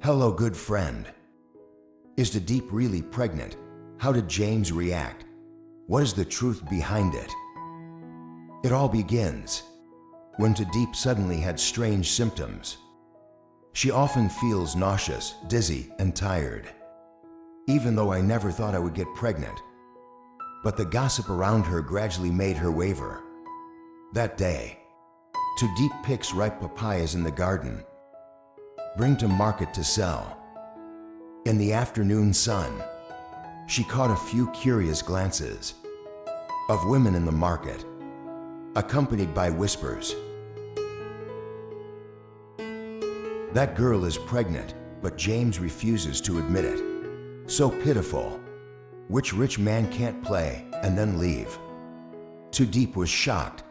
Hello, good friend. Is Tu Diep really pregnant? How did James react? What is the truth behind it? It all begins when Tu Diep suddenly had strange symptoms. She often feels nauseous, dizzy, and tired. Even though I never thought I would get pregnant. But the gossip around her gradually made her waver. That day, Tu Diep picks ripe papayas in the garden, bring to market to sell. In the afternoon sun, she caught a few curious glances of women in the market, accompanied by whispers. That girl is pregnant, but James refuses to admit it. So pitiful. Which rich man can't play and then leave? Tu Diep was shocked.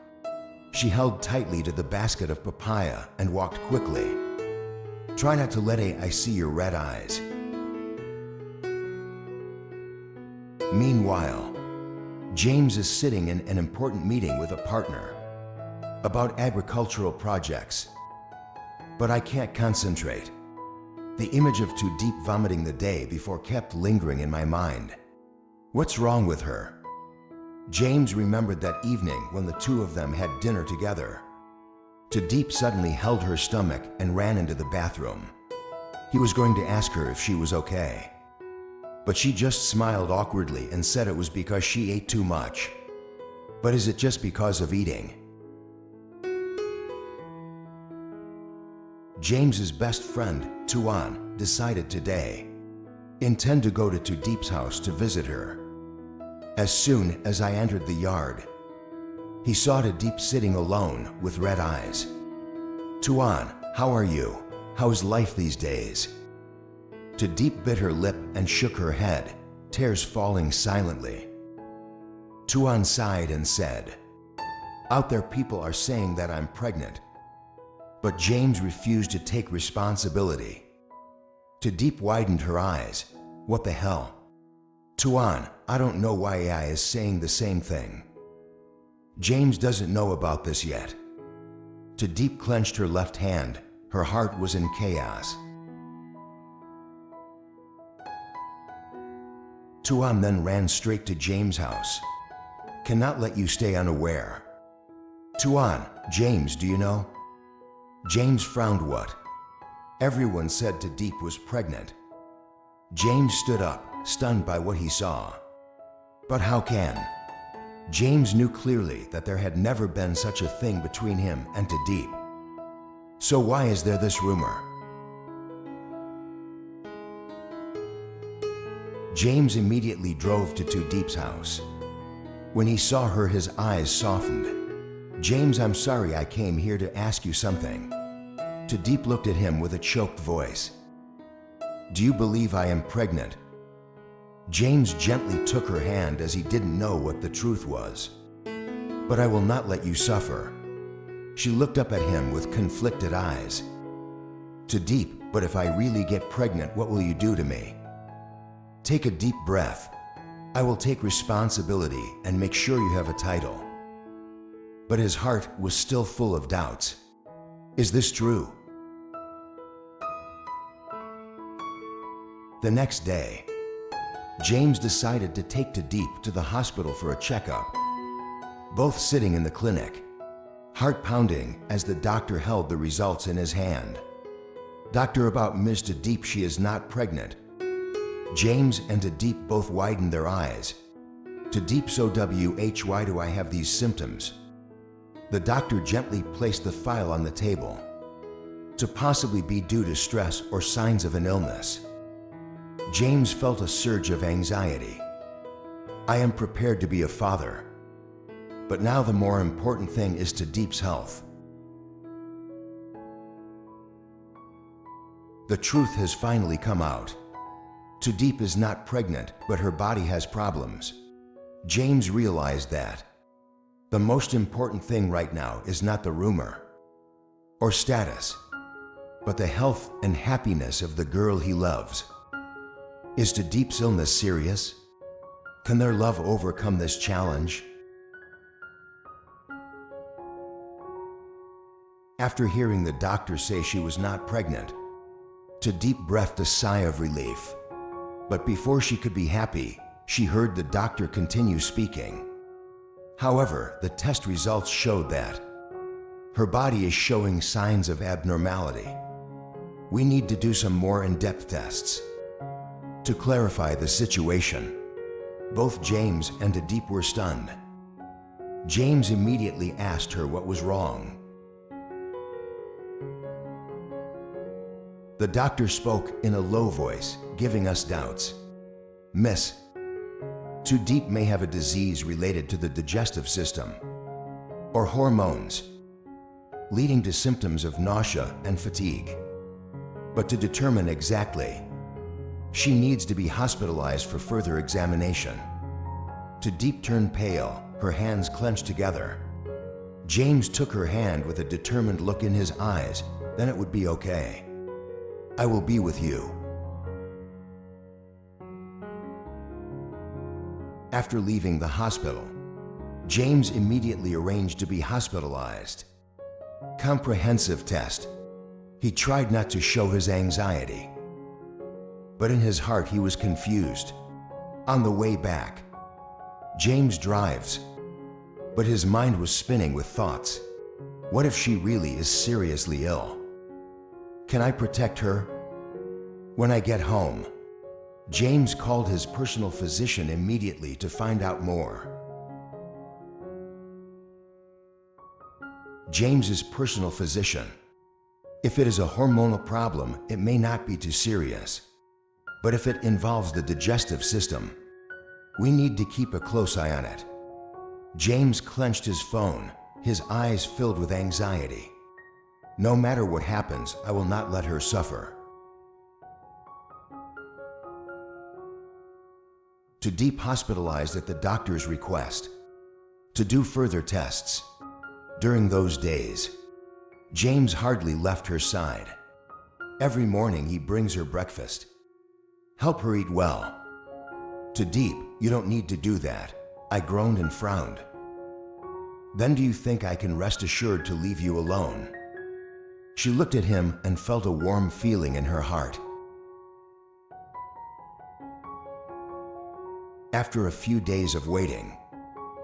She held tightly to the basket of papaya and walked quickly. Try not to let I see your red eyes. Meanwhile, James is sitting in an important meeting with a partner about agricultural projects. But I can't concentrate. The image of Tu Diep vomiting the day before kept lingering in my mind. What's wrong with her? James remembered that evening when the two of them had dinner together. Tu Diep suddenly held her stomach and ran into the bathroom. He was going to ask her if she was okay. But she just smiled awkwardly and said it was because she ate too much. But is it just because of eating? James's best friend, Tuan, decided today intend to go to Tu Diep's house to visit her. As soon as I entered the yard, he saw Tu Diep sitting alone with red eyes. Tuan, how are you? How's life these days? Tu Diep bit her lip and shook her head, tears falling silently. Tuan sighed and said, "Out there people are saying that I'm pregnant." But James refused to take responsibility. Tu Diep widened her eyes. What the hell? Tuan, I don't know why AI is saying the same thing. James doesn't know about this yet. Tu Diep clenched her left hand. Her heart was in chaos. Tuan then ran straight to James' house. Cannot let you stay unaware. Tuan, James, do you know? James frowned. What? Everyone said Tu Diep was pregnant. James stood up, stunned by what he saw. But how can? James knew clearly that there had never been such a thing between him and Tu Diep. So why is there this rumor? James immediately drove to Tu Diep's house. When he saw her, his eyes softened. James, I'm sorry, I came here to ask you something. Tu Diep looked at him with a choked voice. Do you believe I am pregnant? James gently took her hand as he didn't know what the truth was. But I will not let you suffer. She looked up at him with conflicted eyes. Tu Diep, but if I really get pregnant, what will you do to me? Take a deep breath. I will take responsibility and make sure you have a title. But his heart was still full of doubts. Is this true? The next day, James decided to take Tu Diep to the hospital for a checkup. Both sitting in the clinic, heart pounding as the doctor held the results in his hand. Doctor, about Ms. Tu Diep, she is not pregnant. James and Tu Diep both widened their eyes. Tu Diep, so why do I have these symptoms? The doctor gently placed the file on the table. To possibly be due to stress or signs of an illness. James felt a surge of anxiety. I am prepared to be a father. But now the more important thing is Tu Diep's health. The truth has finally come out. Tu Diep is not pregnant, but her body has problems. James realized that. The most important thing right now is not the rumor or status, but the health and happiness of the girl he loves. Is Tu Diep's illness serious? Can their love overcome this challenge? After hearing the doctor say she was not pregnant, Tu Diep breathed a sigh of relief. But before she could be happy, she heard the doctor continue speaking. However, the test results showed that her body is showing signs of abnormality. We need to do some more in-depth tests. To clarify the situation, both James and Tu Diep were stunned. James immediately asked her what was wrong. The doctor spoke in a low voice, giving us doubts. Miss, Tu Diep may have a disease related to the digestive system or hormones, leading to symptoms of nausea and fatigue. But to determine exactly, she needs to be hospitalized for further examination. Tu Diep turned pale, her hands clenched together. James took her hand with a determined look in his eyes. Then it would be okay. I will be with you. After leaving the hospital, James immediately arranged to be hospitalized. Comprehensive test. He tried not to show his anxiety, but in his heart he was confused. On the way back, James drives, but his mind was spinning with thoughts. What if she really is seriously ill? Can I protect her? When I get home, James called his personal physician immediately to find out more. James's personal physician. If it is a hormonal problem, it may not be too serious. But if it involves the digestive system, we need to keep a close eye on it. James clenched his phone, his eyes filled with anxiety. No matter what happens, I will not let her suffer. Tu Diep hospitalized at the doctor's request to do further tests. During those days, James hardly left her side. Every morning he brings her breakfast. Help her eat well. Tu Diep, you don't need to do that. I groaned and frowned. Then do you think I can rest assured to leave you alone? She looked at him and felt a warm feeling in her heart. After a few days of waiting,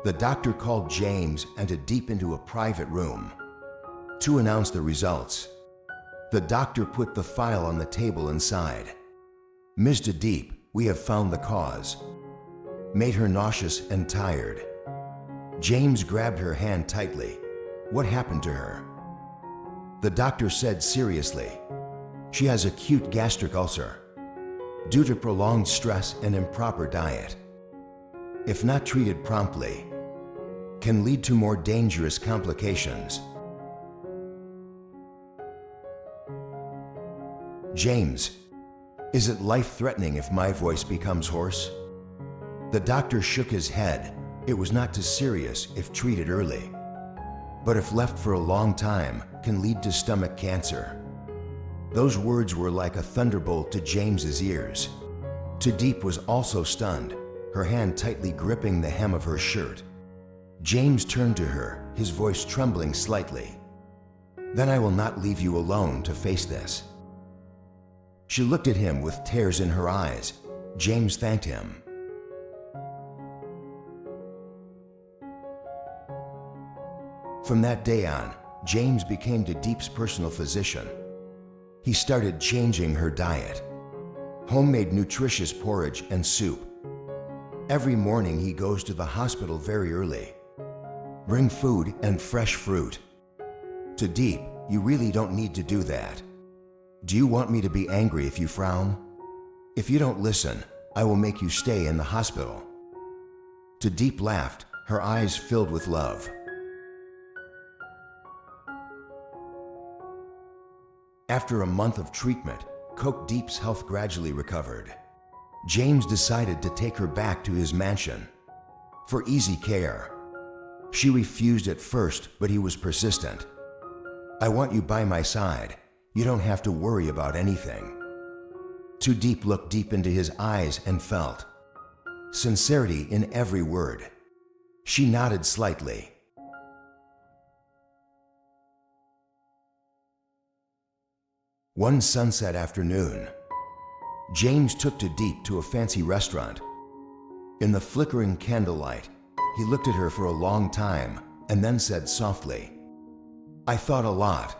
the doctor called James and Tu Diep into a private room to announce the results. The doctor put the file on the table inside. Ms. Tu Diep, we have found the cause. Made her nauseous and tired. James grabbed her hand tightly. What happened to her? The doctor said seriously, she has acute gastric ulcer due to prolonged stress and improper diet. If not treated promptly, can lead to more dangerous complications. James, is it life-threatening if my voice becomes hoarse? The doctor shook his head. It was not too serious if treated early, but if left for a long time, can lead to stomach cancer. Those words were like a thunderbolt to James's ears. Tu Diep was also stunned, her hand tightly gripping the hem of her shirt. James turned to her, his voice trembling slightly. Then I will not leave you alone to face this. She looked at him with tears in her eyes. James thanked him. From that day on, James became Tu Diep's personal physician. He started changing her diet. Homemade nutritious porridge and soup. Every morning he goes to the hospital very early. Bring food and fresh fruit. Tu Diep, you really don't need to do that. Do you want me to be angry if you frown? If you don't listen, I will make you stay in the hospital. Tu Diep laughed, her eyes filled with love. After a month of treatment, Tu Diep's health gradually recovered. James decided to take her back to his mansion for easy care. She refused at first, but he was persistent. I want you by my side. You don't have to worry about anything. Tu Diep looked deep into his eyes and felt sincerity in every word. She nodded slightly. One sunset afternoon, James took Tu Diep to a fancy restaurant. In the flickering candlelight, he looked at her for a long time and then said softly, "I thought a lot.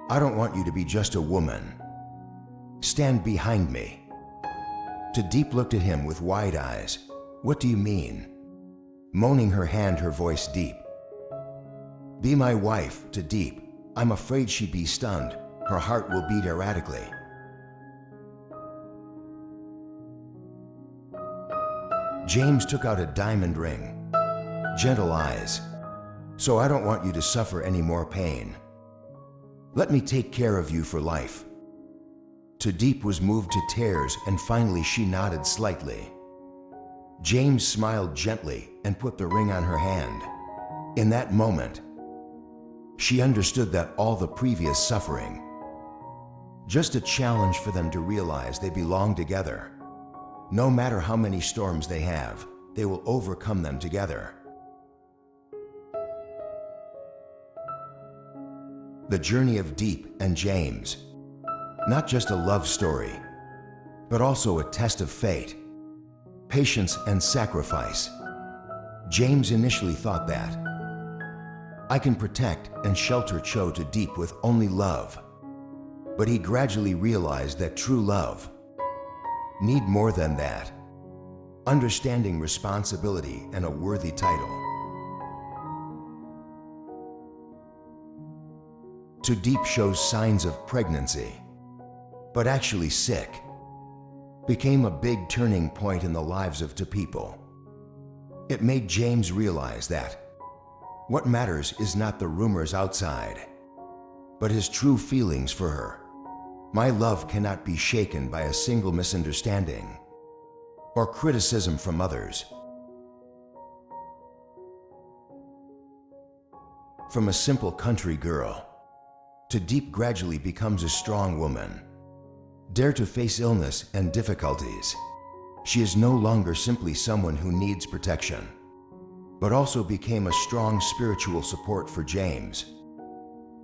I don't want you to be just a woman. Stand behind me." Tu Diep looked at him with wide eyes. "What do you mean?" Moaning her hand, her voice deep. "Be my wife, Tu Diep. I'm afraid she'd be stunned. Her heart will beat erratically." James took out a diamond ring. "Gentle eyes. So I don't want you to suffer any more pain. Let me take care of you for life." Tu Diep was moved to tears, and finally she nodded slightly. James smiled gently and put the ring on her hand. In that moment, she understood that all the previous suffering, just a challenge for them to realize they belong together. No matter how many storms they have, they will overcome them together. The journey of Diep and James, not just a love story, but also a test of fate, patience and sacrifice. James initially thought that, "I can protect and shelter Tu Diep with only love." But he gradually realized that true love need more than that. Understanding responsibility and a worthy title. Tu Diep shows signs of pregnancy, but actually sick, became a big turning point in the lives of two people. It made James realize that what matters is not the rumors outside, but his true feelings for her. My love cannot be shaken by a single misunderstanding or criticism from others. From a simple country girl, Tu Diep gradually becomes a strong woman. Dare to face illness and difficulties. She is no longer simply someone who needs protection, but also became a strong spiritual support for James.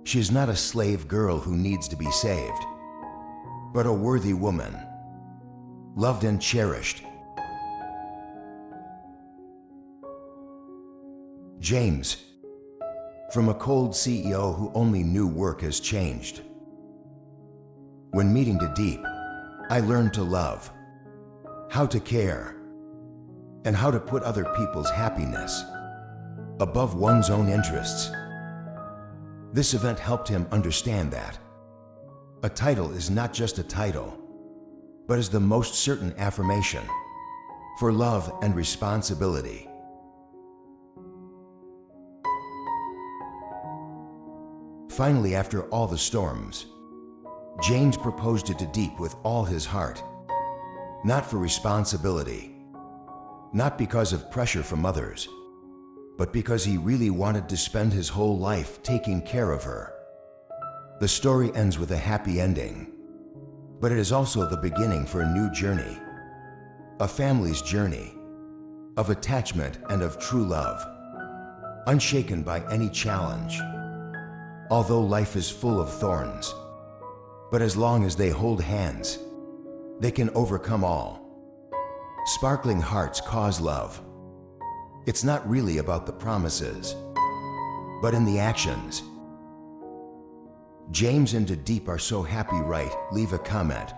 She is not a slave girl who needs to be saved, but a worthy woman, loved and cherished. James, from a cold CEO who only knew work, has changed. When meeting Tu Diep, I learned to love, how to care, and how to put other people's happiness above one's own interests. This event helped him understand that a title is not just a title, but is the most certain affirmation for love and responsibility. Finally, after all the storms, James proposed to Tu Diep with all his heart, not for responsibility, not because of pressure from others, but because he really wanted to spend his whole life taking care of her. The story ends with a happy ending, but it is also the beginning for a new journey, a family's journey of attachment and of true love, unshaken by any challenge. Although life is full of thorns, but as long as they hold hands, they can overcome all. Sparkling hearts cause love. It's not really about the promises, but in the actions. James and Tu Diep are so happy, right? Leave a comment.